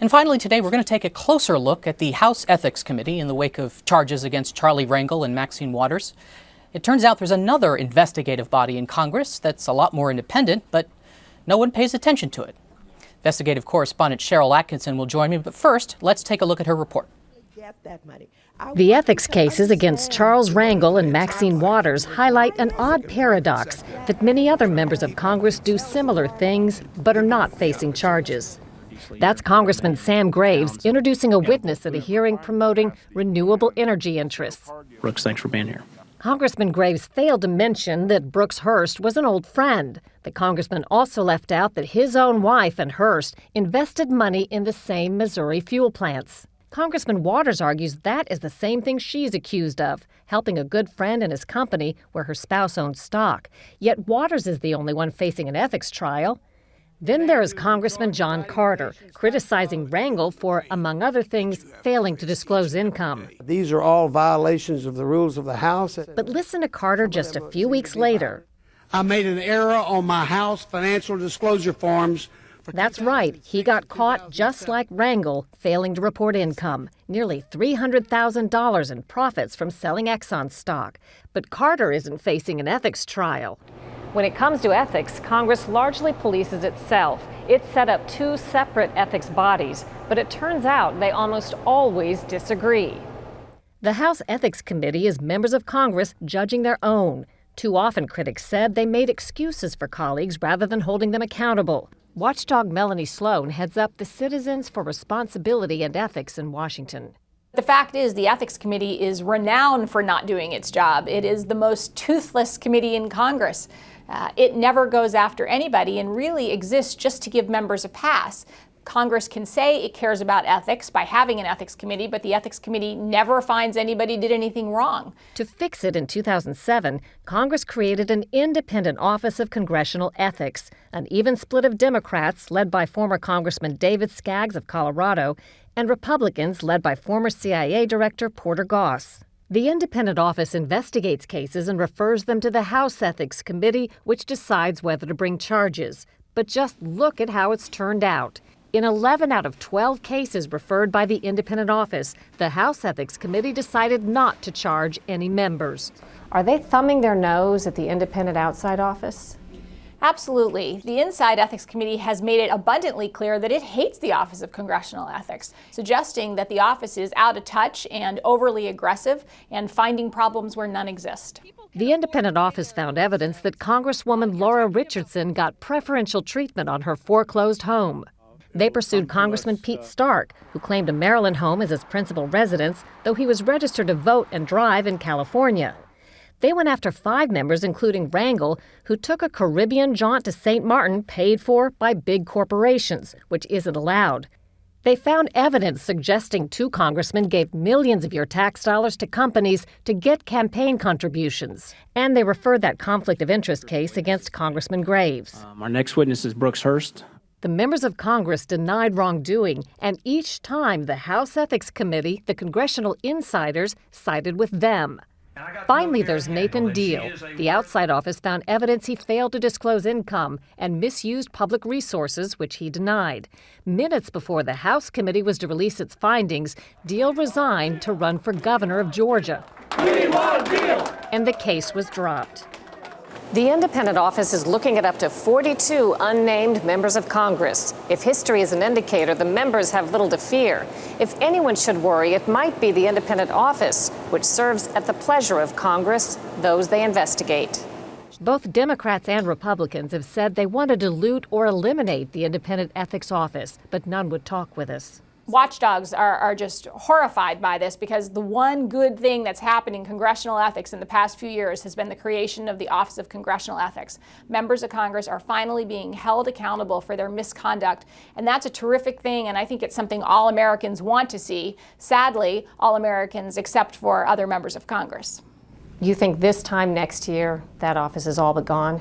And finally today, we're going to take a closer look at the House Ethics Committee in the wake of charges against Charlie Rangel and Maxine Waters. It turns out there's another investigative body in Congress that's a lot more independent, but no one pays attention to it. Investigative correspondent Sharyl Attkisson will join me, but first, let's take a look at her report. The ethics cases against Charles Rangel and Maxine Waters highlight an odd paradox that many other members of Congress do similar things but are not facing charges. That's Congressman Sam Graves introducing a witness at a hearing promoting renewable energy interests. Brooks, thanks for being here. Congressman Graves failed to mention that Brooks Hurst was an old friend. The congressman also left out that his own wife and Hurst invested money in the same Missouri fuel plants. Congressman Waters argues that is the same thing she's accused of, helping a good friend in his company where her spouse owned stock. Yet Waters is the only one facing an ethics trial. Then there is Congressman John Carter, criticizing Rangel for, among other things, failing to disclose income. These are all violations of the rules of the House. But listen to Carter just a few weeks later. I made an error on my House financial disclosure forms. That's right. He got caught just like Rangel, failing to report income, nearly $300,000 in profits from selling Exxon stock. But Carter isn't facing an ethics trial. When it comes to ethics, Congress largely polices itself. It set up two separate ethics bodies, but it turns out they almost always disagree. The House Ethics Committee is members of Congress judging their own. Too often, critics said, they made excuses for colleagues rather than holding them accountable. Watchdog Melanie Sloan heads up the Citizens for Responsibility and Ethics in Washington. The fact is, the Ethics Committee is renowned for not doing its job. It is the most toothless committee in Congress. It never goes after anybody and really exists just to give members a pass. Congress can say it cares about ethics by having an ethics committee, but the ethics committee never finds anybody did anything wrong. To fix it in 2007, Congress created an independent Office of Congressional Ethics, an even split of Democrats led by former Congressman David Skaggs of Colorado and Republicans led by former CIA Director Porter Goss. The independent office investigates cases and refers them to the House Ethics Committee, which decides whether to bring charges. But just look at how it's turned out. In 11 out of 12 cases referred by the independent office, the House Ethics Committee decided not to charge any members. Are they thumbing their nose at the independent outside office? Absolutely. The Inside Ethics Committee has made it abundantly clear that it hates the Office of Congressional Ethics, suggesting that the office is out of touch and overly aggressive and finding problems where none exist. The independent office found evidence that Congresswoman Laura Richardson got preferential treatment on her foreclosed home. They pursued Congressman Pete Stark, who claimed a Maryland home as his principal residence, though he was registered to vote and drive in California. They went after 5 members, including Rangel, who took a Caribbean jaunt to St. Martin paid for by big corporations, which isn't allowed. They found evidence suggesting 2 congressmen gave millions of your tax dollars to companies to get campaign contributions. And they referred that conflict of interest case against Congressman Graves. Our next witness is Brooks Hurst. The members of Congress denied wrongdoing, and each time the House Ethics Committee, the congressional insiders, sided with them. Finally, there's Nathan Deal. The outside office found evidence he failed to disclose income and misused public resources, which he denied. Minutes before the House committee was to release its findings, Deal resigned to run for governor of Georgia. We want Deal! And the case was dropped. The independent office is looking at up to 42 unnamed members of Congress. If history is an indicator, the members have little to fear. If anyone should worry, it might be the independent office, which serves at the pleasure of Congress, those they investigate. Both Democrats and Republicans have said they want to dilute or eliminate the independent ethics office, but none would talk with us. Watchdogs are just horrified by this because the one good thing that's happened in congressional ethics in the past few years has been the creation of the Office of Congressional Ethics. Members of Congress are finally being held accountable for their misconduct, and that's a terrific thing, and I think it's something all Americans want to see. Sadly, all Americans except for other members of Congress. You think this time next year that office is all but gone?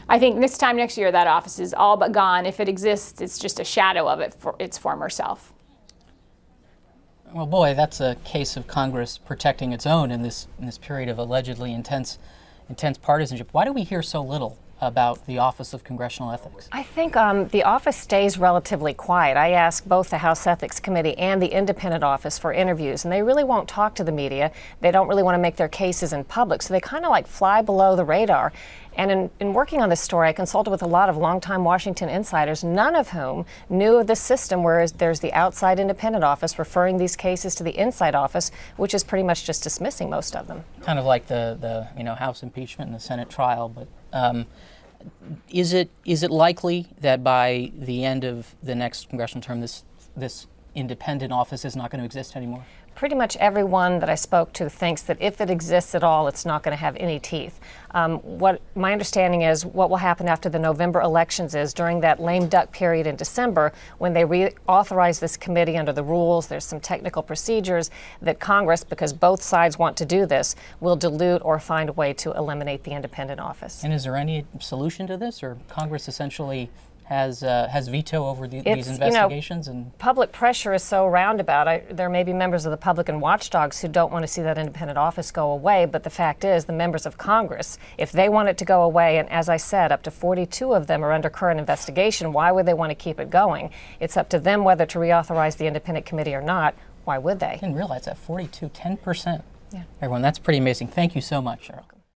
I think this time next year that office is all but gone. If it exists, it's just a shadow of it for its former self. Well, boy, that's a case of Congress protecting its own in this period of allegedly intense partisanship. Why do we hear so little about the Office of Congressional Ethics? I think the office stays relatively quiet. I asked both the House Ethics Committee and the independent office for interviews, and they really won't talk to the media. They don't really want to make their cases in public, so they kind of like fly below the radar. And in working on this story, I consulted with a lot of longtime Washington insiders, none of whom knew of the system where there's the outside independent office referring these cases to the inside office, which is pretty much just dismissing most of them. Kind of like the House impeachment and the Senate trial, but is it likely that by the end of the next congressional term, this independent office is not going to exist anymore? Pretty much everyone that I spoke to thinks that if it exists at all, it's not going to have any teeth. What my understanding is, what will happen after the November elections is during that lame duck period in December, when they reauthorize this committee under the rules, there's some technical procedures that Congress, because both sides want to do this, will dilute or find a way to eliminate the independent office. And is there any solution to this, or Congress essentially has veto over these investigations? And public pressure is so roundabout. There may be members of the public and watchdogs who don't want to see that independent office go away, but the fact is the members of Congress, if they want it to go away, and as I said, up to 42 of them are under current investigation, why would they want to keep it going? It's up to them whether to reauthorize the independent committee or not. Why would they? I didn't realize that. 42, 10%. Yeah. Everyone, that's pretty amazing. Thank you so much, Sharyl.